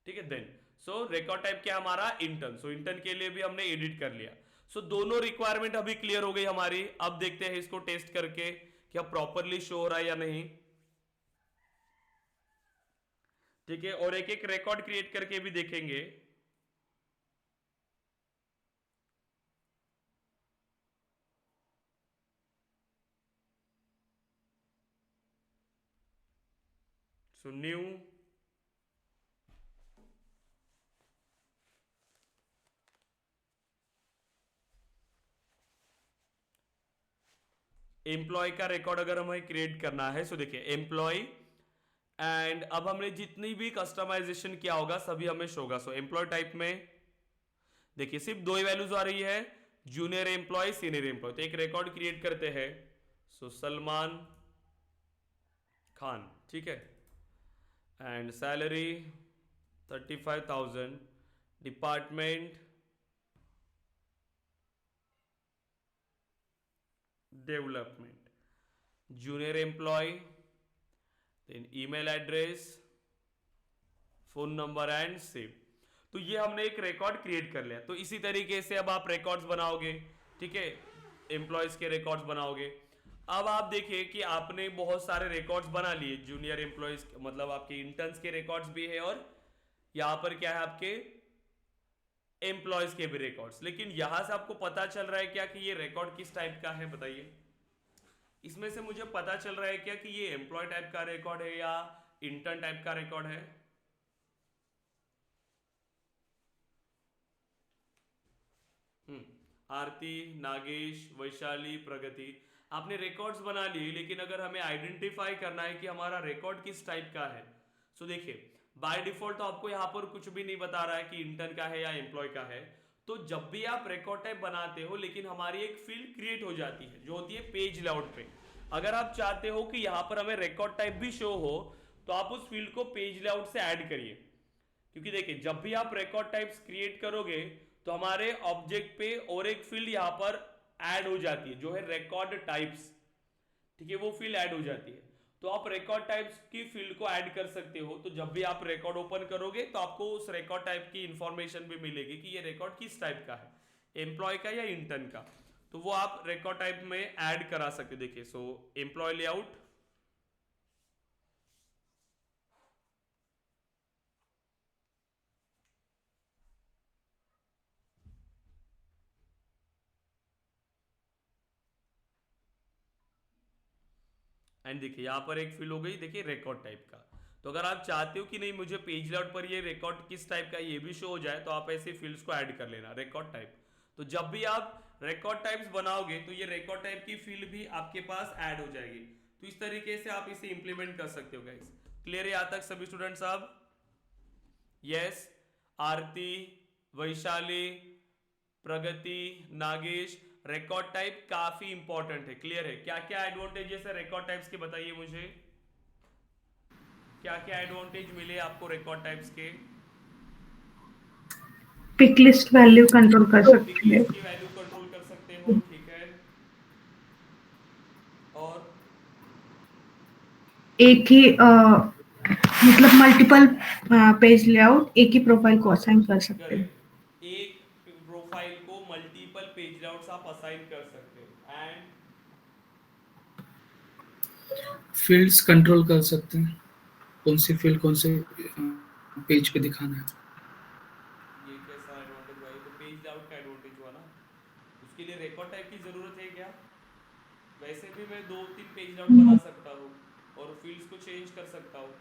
ठीक है, देन सो रिकॉर्ड टाइप क्या हमारा इंटर्न, सो इंटर्न के लिए भी हमने एडिट कर लिया। सो दोनों रिक्वायरमेंट अभी क्लियर हो गई हमारी। अब देखते हैं इसको टेस्ट करके क्या प्रॉपरली शो हो रहा है या नहीं। ठीक है, और एक एक रिकॉर्ड क्रिएट करके भी देखेंगे। सो न्यू, एम्प्लॉय का रिकॉर्ड अगर हमें क्रिएट करना है, सो देखिए एम्प्लॉय एंड अब हमने जितनी भी कस्टमाइजेशन किया होगा सभी हमें शो होगा। सो एम्प्लॉय टाइप में देखिए सिर्फ दो ही वैल्यूज आ रही है, जूनियर एम्प्लॉय, सीनियर एम्प्लॉय। तो एक रिकॉर्ड क्रिएट करते हैं, सो सलमान खान, ठीक है, and salary 35,000, department development, junior employee, then email address, phone number and save. तो ये हमने एक रिकॉर्ड क्रिएट कर लिया। तो इसी तरीके से अब आप रिकॉर्ड्स बनाओगे, ठीक है, एम्प्लॉयज के रिकॉर्ड्स बनाओगे। अब आप देखिए कि आपने बहुत सारे रिकॉर्ड्स बना लिए, जूनियर एम्प्लॉयज मतलब आपके इंटर्न्स के रिकॉर्ड्स भी है और यहां पर क्या है आपके एम्प्लॉयज के भी रिकॉर्ड्स। लेकिन यहां से आपको पता चल रहा है क्या कि ये रिकॉर्ड किस टाइप का है, बताइए। इसमें से मुझे पता चल रहा है क्या कि ये एम्प्लॉय टाइप का रिकॉर्ड है या इंटर्न टाइप का रिकॉर्ड है। आरती, नागेश, वैशाली, प्रगति, आपने रिकॉर्ड्स बना लिए, लेकिन अगर हमें आइडेंटिफाई करना है कि हमारा रिकॉर्ड किस टाइप का है, सो देखिए बाय डिफॉल्ट तो आपको यहाँ पर कुछ भी नहीं बता रहा है कि इंटर्न का है या एम्प्लॉय का है। तो जब भी आप रिकॉर्ड टाइप बनाते हो, लेकिन हमारी एक फील्ड क्रिएट हो जाती है जो होती है पेज लेआउट पे। अगर आप चाहते हो कि यहाँ पर हमें रिकॉर्ड टाइप भी शो हो, तो आप उस फील्ड को पेज लेआउट से ऐड करिए, क्योंकि देखिए जब भी आप रिकॉर्ड टाइप्स क्रिएट करोगे तो हमारे ऑब्जेक्ट पे और एक फील्ड यहां पर ऐड हो जाती है जो है रिकॉर्ड टाइप्स। ठीक है, वो फील्ड ऐड हो जाती है, तो आप रिकॉर्ड टाइप्स की फील्ड को ऐड कर सकते हो। तो जब भी आप रिकॉर्ड ओपन करोगे तो आपको उस रिकॉर्ड टाइप की इंफॉर्मेशन भी मिलेगी कि ये रिकॉर्ड किस टाइप का है, एम्प्लॉय का या इंटर्न का। तो वो आप रिकॉर्ड टाइप में ऐड करा सकते। देखिए सो एम्प्लॉय लेआउट, एंड देखिए यहाँ पर एक फील्ड हो गई, देखिए रिकॉर्ड टाइप का। तो अगर आप चाहते हो कि नहीं मुझे पेज लेआउट पर ये रिकॉर्ड किस टाइप का ये भी शो हो जाए, तो आप ऐसे फील्ड्स को ऐड कर लेना रिकॉर्ड टाइप। तो जब भी आप रिकॉर्ड टाइप्स बनाओगे तो ये रिकॉर्ड टाइप की फील्ड भी आपके पास ऐड हो जाएगी। तो इस तरीके से आप इसे इंप्लीमेंट कर सकते हो गाइस। क्लियर है यहाँ तक सभी स्टूडेंट साहब? यस, आरती, वैशाली, प्रगति, नागेश, रिकॉर्ड टाइप काफी इंपॉर्टेंट है। क्लियर है? क्या क्या एडवांटेजेस है रिकॉर्ड टाइप्स के, बताइए मुझे क्या क्या एडवांटेज मिले आपको रिकॉर्ड टाइप्स के? पिक लिस्ट वैल्यू कंट्रोल कर पिक सकते हैं। लिस्ट की वैल्यू कंट्रोल कर सकते हो, ठीक है। और एक ही मतलब मल्टीपल पेज लेआउट एक ही प्रोफाइल को असाइन कर सकते हैं। करेक्ट, एक प्रोफाइल को मल्टीपल पेज लेआउट्स आप असाइन कर सकते हो। एंड फील्ड्स कंट्रोल कर सकते हैं, कौन सी फील्ड कौन से पेज पे दिखाना है। ये कैसा एडवांटेज हुआ? ये तो पेज लेआउट का एडवांटेज हुआ ना। उसके लिए रिकॉर्ड टाइप की जरूरत है क्या? वैसे भी मैं 2-3 पेज लेआउट बना सकता हूँ और फील्ड्स को चेंज कर सकता हूँ।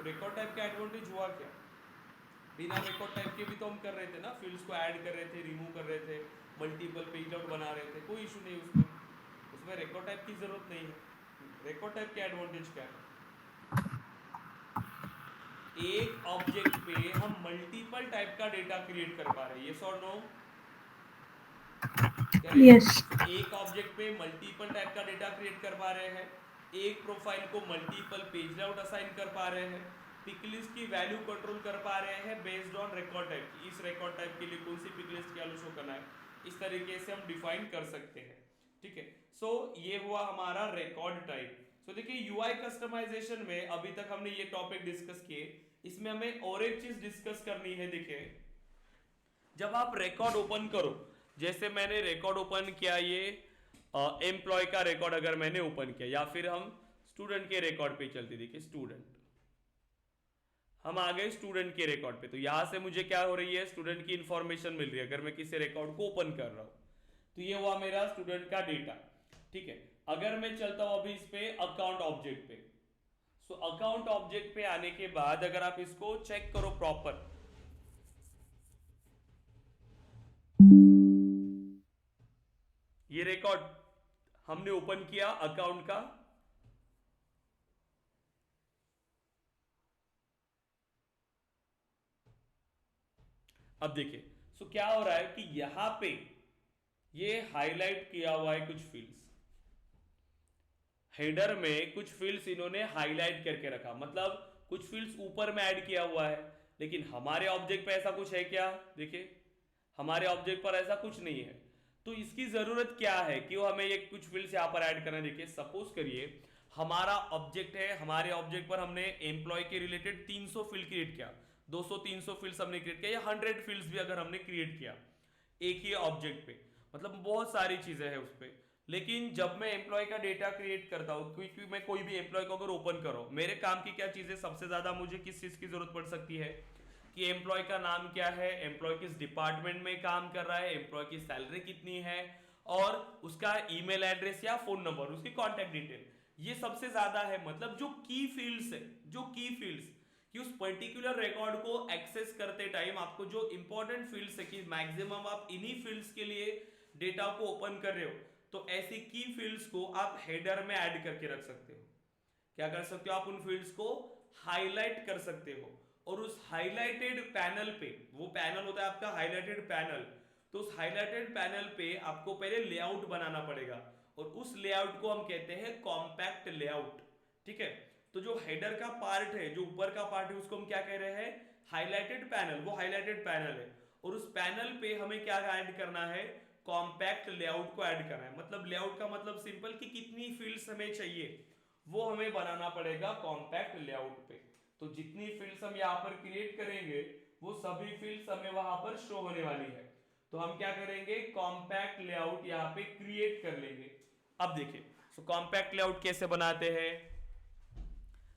रिकॉर्ड टाइप का एडवांटेज हुआ क्या? बिना रिकॉर्ड टाइप के भी तो हम कर रहे थे ना, फील्ड्स को ऐड कर रहे थे, रिमूव कर रहे थे, मल्टीपल पेज आउट बना रहे थे, कोई इशू नहीं उसमें। उसमें रिकॉर्ड टाइप की जरूरत नहीं है। रिकॉर्ड टाइप के एडवांटेज क्या है? एक ऑब्जेक्ट पे हम मल्टीपल टाइप का डेटा क्रिएट कर पा रहे हैं, यस और नो? यस। एक ऑब्जेक्ट पे मल्टीपल टाइप का डेटा क्रिएट कर पा रहे हैं, एक प्रोफाइल को मल्टीपल पेज लेआउट असाइन कर पा रहे हैं, पिक लिस्ट की वैल्यू कंट्रोल कर पा रहे हैं बेस्ड ऑन रिकॉर्ड टाइप। इस रिकॉर्ड टाइप के लिए कौन सी पिक लिस्ट की वैल्यू शो करना है, इस तरीके से हम डिफाइन कर सकते हैं। ठीक है, सो ये हुआ हमारा रिकॉर्ड टाइप। सो देखिए यूआई कस्टमाइजेशन में अभी तक हमने ये टॉपिक डिस्कस किए, इसमें हमें और एक चीज डिस्कस करनी है। देखिए जब आप रिकॉर्ड ओपन करो, जैसे मैंने रिकॉर्ड ओपन किया, ये एम्प्लॉय का रिकॉर्ड अगर मैंने ओपन किया, या फिर हम स्टूडेंट के रिकॉर्ड पे चलते, देखिए स्टूडेंट, हम आ गए स्टूडेंट के रिकॉर्ड पे। तो यहां से मुझे क्या हो रही है, स्टूडेंट की इंफॉर्मेशन मिल रही है अगर मैं किसी रिकॉर्ड को ओपन कर रहा हूं। तो ये हुआ मेरा स्टूडेंट का डेटा। ठीक है, अगर मैं चलता हूं अभी इस पे अकाउंट ऑब्जेक्ट पे, सो अकाउंट ऑब्जेक्ट पे आने के बाद अगर आप इसको चेक करो प्रॉपर, ये रिकॉर्ड हमने ओपन किया अकाउंट का, अब देखिए सो क्या हो रहा है कि यहां पे ये हाईलाइट किया हुआ है कुछ फील्ड्स, हेडर में कुछ फील्ड्स इन्होंने हाईलाइट करके रखा, मतलब कुछ फील्ड्स ऊपर में ऐड किया हुआ है, लेकिन हमारे ऑब्जेक्ट पे ऐसा कुछ है क्या? देखिए हमारे ऑब्जेक्ट पर ऐसा कुछ नहीं है। तो इसकी जरूरत क्या है, क्यों हमें ये कुछ फील्ड्स यहां पर ऐड करना है? देखिए सपोज करिए हमारा ऑब्जेक्ट है, हमारे ऑब्जेक्ट पर हमने एम्प्लॉय के रिलेटेड 300 फील्ड क्रिएट किया, 200-300 फील्ड्स हमने क्रिएट किया, या 100 फील्ड्स भी अगर हमने क्रिएट किया एक ही ऑब्जेक्ट पे, मतलब बहुत सारी चीजें हैं उस पर। लेकिन जब मैं एम्प्लॉय का डेटा क्रिएट करता हूँ, क्योंकि मैं कोई भी एम्प्लॉय को अगर ओपन करो, मेरे काम की क्या चीजें सबसे ज्यादा मुझे किस चीज की जरूरत पड़ सकती है कि एम्प्लॉय का नाम क्या है, एम्प्लॉय किस डिपार्टमेंट में काम कर रहा है, एम्प्लॉय की सैलरी कितनी है, और उसका ईमेल एड्रेस या फोन नंबर, उसकी कॉन्टैक्ट डिटेल, ये सबसे ज्यादा है। मतलब जो की फील्ड्स है, जो की फील्ड्स कि उस पर्टिकुलर रिकॉर्ड को एक्सेस करते टाइम आपको जो इंपॉर्टेंट फील्ड्स है कि मैक्सिमम आप इन्हीं फील्ड्स के लिए डेटा को ओपन कर रहे हो, तो ऐसी की फील्ड्स को आप हेडर में ऐड करके रख सकते हो। क्या कर सकते हो आप? उन फील्ड्स को हाईलाइट कर सकते हो, और उस हाईलाइटेड पैनल पे, वो पैनल होता है आपका हाईलाइटेड पैनल, तो उस हाईलाइटेड पैनल पे आपको पहले लेआउट बनाना पड़ेगा, और उस लेआउट को हम कहते हैं कॉम्पैक्ट लेआउट। ठीक है, तो जो हेडर का पार्ट है, जो ऊपर का पार्ट है, उसको हम क्या कह रहे हैं? Highlighted panel. वो हाईलाइटेड पैनल है, और उस पैनल पे हमें क्या ऐड करना है? कॉम्पैक्ट लेआउट को ऐड करना है। मतलब लेआउट का मतलब सिंपल कि कितनी फील्ड्स हमें चाहिए, वो हमें बनाना पड़ेगा कॉम्पैक्ट लेआउट पे। तो जितनी फील्ड्स हम यहाँ पर क्रिएट करेंगे, वो सभी फील्ड्स हमें वहां पर शो होने वाली है। तो हम क्या करेंगे? कॉम्पैक्ट लेआउट यहाँ पे क्रिएट कर लेंगे। अब देखिए, सो कॉम्पैक्ट लेआउट कैसे बनाते हैं?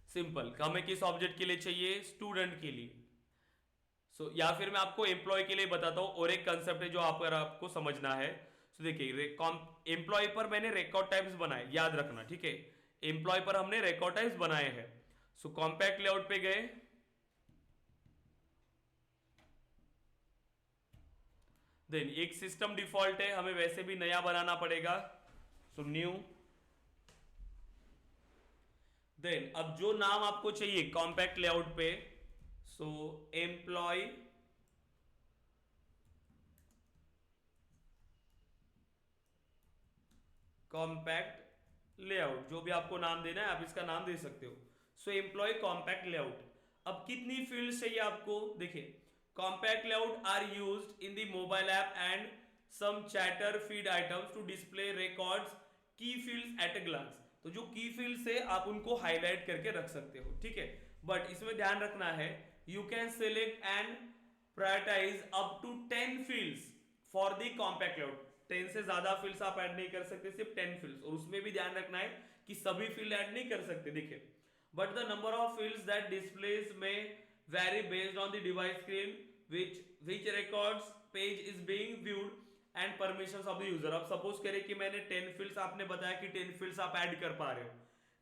सिंपल, हमें किस ऑब्जेक्ट के लिए चाहिए? स्टूडेंट के लिए। सो या फिर मैं आपको एम्प्लॉय के लिए बताता हूं, और एक कंसेप्ट है जो आपको समझना है। सो देखिए, एम्प्लॉय पर मैंने रिकॉर्ड टाइप्स बनाए, याद रखना। ठीक है, एम्प्लॉय पर हमने रिकॉर्ड टाइप्स बनाए हैं। सो कॉम्पैक्ट लेआउट पे गए, देन एक सिस्टम डिफॉल्ट है, हमें वैसे भी नया बनाना पड़ेगा। सो न्यू, देन अब जो नाम आपको चाहिए कॉम्पैक्ट लेआउट पे, सो एम्प्लॉय कॉम्पैक्ट लेआउट, जो भी आपको नाम देना है आप इसका नाम दे सकते हो। So employ compact layout. अब कितनी फील्ड्स चाहिए आपको? देखिए, compact layout are used in the mobile app and some chatter feed items to display records की फील्ड्स एट अ ग्लांस। तो जो की फील्ड्स है आप उनको हाईलाइट करके रख सकते हो। ठीक है, बट इसमें ध्यान रखना है, you can select and prioritise up to 10 fields for the compact layout. 10 से ज्यादा फील्ड्स आप ऐड नहीं कर सकते, सिर्फ 10 फील्ड्स। और उसमें भी ध्यान रखना है कि सभी फील्ड ऐड नहीं कर सकते। देखिए, but the number of fields that displace में vary based on the device screen which records page is being viewed and permissions of the user। अब सपोज करें कि मैंने 10 फील्ड्स, आपने बताया कि 10 फील्ड्स आप ऐड कर पा रहे हो,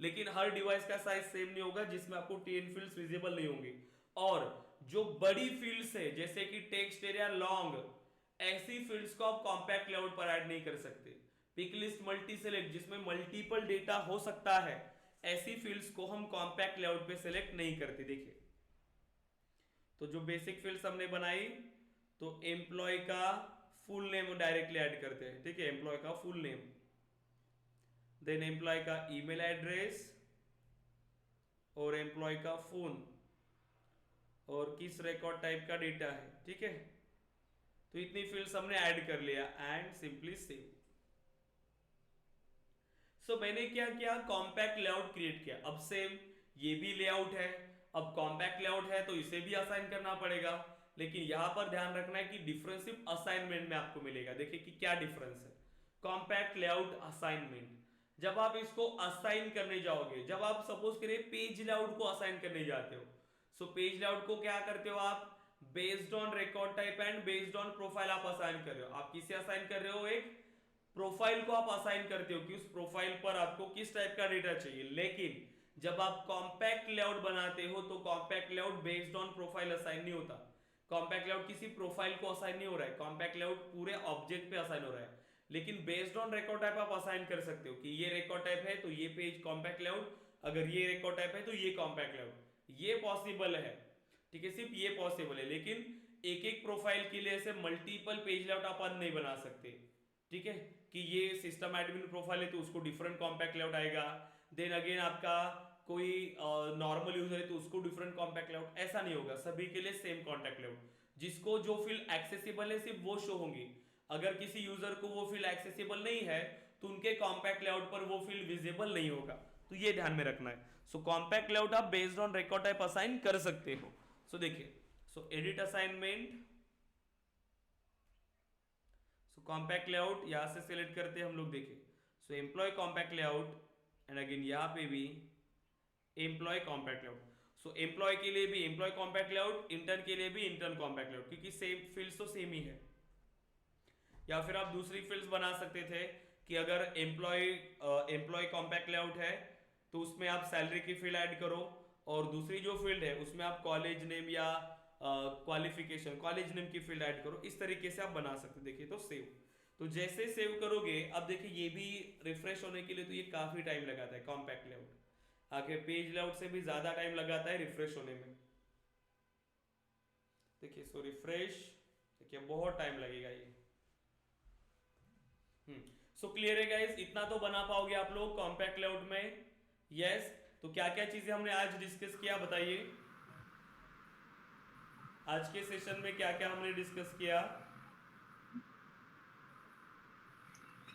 लेकिन हर डिवाइस का साइज सेम नहीं होगा जिसमें आपको 10 फील्ड्स विजिबल नहीं होंगी। और जो बड़ी फील्ड्स है जैसे कि टेक्स्ट एरिया लॉन्ग, ऐसी फील्ड्स को आप कॉम्पैक्ट लेआउट पर ऐड नहीं कर सकते। पिक लिस्ट मल्टी सेलेक्ट, जिसमें मल्टीपल डेटा हो सकता है, ऐसी फील्ड्स को हम कॉम्पैक्ट लेआउट पे सेलेक्ट नहीं करते। देखिए, तो जो बेसिक फील्ड्स हमने बनाई, तो एम्प्लॉय का फुल नेम डायरेक्टली ऐड करते हैं। ठीक है, एम्प्लॉय का फुल नेम, देन एम्प्लॉय का ईमेल एड्रेस और एम्प्लॉय का फोन, और किस रिकॉर्ड टाइप का डेटा है। ठीक है, तो इतनी फील्ड्स हमने ऐड कर लिया एंड सिंपली सेव। सो मैंने क्या किया? कॉम्पैक्ट लेआउट क्रिएट किया। अब सेम ये भी लेआउट है, अब कॉम्पैक्ट लेआउट है तो इसे भी असाइन करना पड़ेगा, लेकिन यहां पर ध्यान रखना है कि डिफरेंस सिर्फ असाइनमेंट में आपको मिलेगा। देखिए कि क्या डिफरेंस है। कॉम्पैक्ट लेआउट असाइनमेंट, जब आप इसको असाइन करने जाओगे, जब आप सपोज करिए पेज लेआउट को असाइन करने जाते हो, सो पेज लेआउट को क्या करते हो आप? Based on record type and based on profile आप असाइन कर रहे हो। आप किसे असाइन कर रहे हो? एक प्रोफाइल को आप असाइन करते हो कि उस प्रोफाइल पर आपको किस टाइप का डेटा चाहिए। लेकिन जब आप कॉम्पैक्ट लेआउट बनाते हो तो compact layout based on profile assign नहीं होता। कॉम्पैक्ट लेआउट किसी प्रोफाइल को असाइन नहीं हो रहा है, कॉम्पैक्ट लेआउट पूरे ऑब्जेक्ट पे असाइन हो रहा है। लेकिन बेस्ड ऑन रिकॉर्ड टाइप आप असाइन कर सकते हो कि ये रिकॉर्ड टाइप है तो ये पेज कॉम्पैक्ट लेआउट, अगर ये रिकॉर्ड टाइप है तो ये कॉम्पैक्ट लेआउट। ये पॉसिबल है। ठीक है, सिर्फ ये पॉसिबल है, लेकिन एक एक प्रोफाइल के लिए ऐसे मल्टीपल पेज लेआउट आप नहीं बना सकते। ठीक है, कि ये सिस्टम एडमिन प्रोफाइल है तो उसको डिफरेंट कॉम्पैक्ट लेआउट आएगा, देन अगेन आपका कोई नॉर्मल यूजर है तो उसको डिफरेंट कॉम्पैक्ट लेआउट, ऐसा नहीं होगा। सभी के लिए सेम कॉन्टैक्ट लेआउट, जिसको जो फील्ड एक्सेसिबल है सिर्फ वो शो होंगी। अगर किसी यूजर को वो फील्ड एक्सेसिबल नहीं है तो उनके कॉम्पैक्ट लेआउट पर वो फील्ड विजिबल नहीं होगा। तो ये ध्यान में रखना है। सो कॉम्पैक्ट लेआउट आप based on record type assign कर सकते हो। सो देखिए, so edit assignment, so compact layout यहां से सिलेक्ट करते हैं हम लोग। देखिए, so employ compact layout and again यहां पे भी employ compact layout. So employ के लिए भी एम्प्लॉय कॉम्पैक्ट लेआउट, इंटर्न के लिए भी इंटर्न कॉम्पैक्ट लेआउट, क्योंकि सेम फील्ड्स तो सेम ही है। या फिर आप दूसरी फील्ड्स बना सकते थे कि अगर एम्प्लॉय कॉम्पैक्ट लेआउट है तो उसमें आप सैलरी की फील्ड ऐड करो, और दूसरी जो फील्ड है उसमें आप कॉलेज नेम या क्वालिफिकेशन कॉलेज नेम की फील्ड ऐड करो। इस तरीके से आप बना सकते। देखिए तो सेव, तो जैसे सेव करोगे, अब देखिए ये भी रिफ्रेश होने के लिए तो ये काफी टाइम लगाता है कॉम्पैक्ट लेआउट। आगे पेज लेआउट से भी ज्यादा टाइम लगाता है रिफ्रेश होने में। देखिए सो रिफ्रेश, देखिए बहुत टाइम लगेगा ये। सो क्लियर है गाइस, इतना तो बना पाओगे आप लोग कॉम्पैक्ट लेआउट में? यस। तो क्या क्या चीजें हमने आज डिस्कस किया बताइए, आज के सेशन में क्या क्या हमने डिस्कस किया?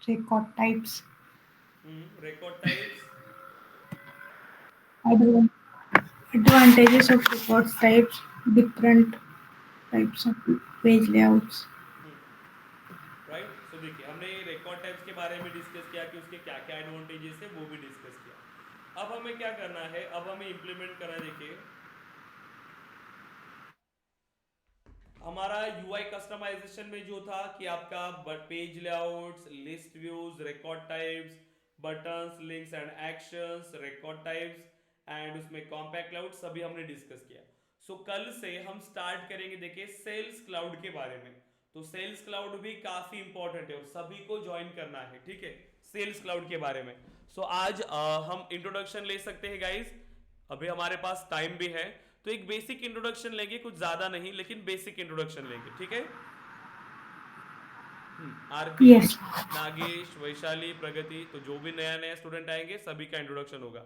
record types, record types, advantages of record types, different types of page layouts. Right. So देखिए हमने रिकॉर्ड टाइप्स के बारे में डिस्कस किया कि उसके क्या क्या एडवांटेजेस है, वो भी डिस्कस किया। अब हमें क्या करना है, अब हमें इंप्लीमेंट करना है। देखिए हमारा यूआई कस्टमाइजेशन में जो था कि आपका page layouts, list views, record types, buttons, links and actions, record types and उसमें कॉम्पैक्ट लेआउट सभी हमने डिस्कस किया। सो कल से हम स्टार्ट करेंगे देखिए सेल्स क्लाउड के बारे में। तो सेल्स क्लाउड भी काफी इंपॉर्टेंट है और सभी को ज्वाइन करना है, ठीक है, सेल्स क्लाउड के बारे में। सो आज हम इंट्रोडक्शन ले सकते हैं गाइस, अभी हमारे पास टाइम भी है, तो एक बेसिक इंट्रोडक्शन लेंगे, कुछ ज्यादा नहीं लेकिन बेसिक इंट्रोडक्शन लेंगे, ठीक है। आरती, Yes. नागेश, वैशाली, प्रगति, तो जो भी नया नया स्टूडेंट आएंगे सभी का इंट्रोडक्शन होगा,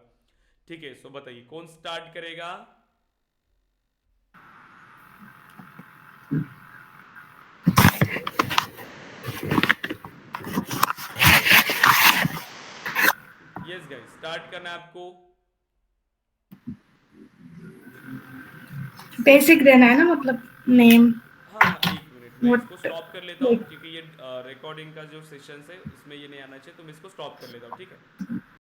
ठीक है। सो बताइए कौन स्टार्ट करेगा? यस गाइस, स्टार्ट करना है आपको। बेसिक देना है ना, मतलब नेम। हाँ हाँ, एक मिनट मैं What? इसको स्टॉप कर लेता हूँ क्योंकि ये रिकॉर्डिंग का जो सेशन है इसमें ये नहीं आना चाहिए, तो मैं इसको स्टॉप कर लेता हूँ, ठीक है।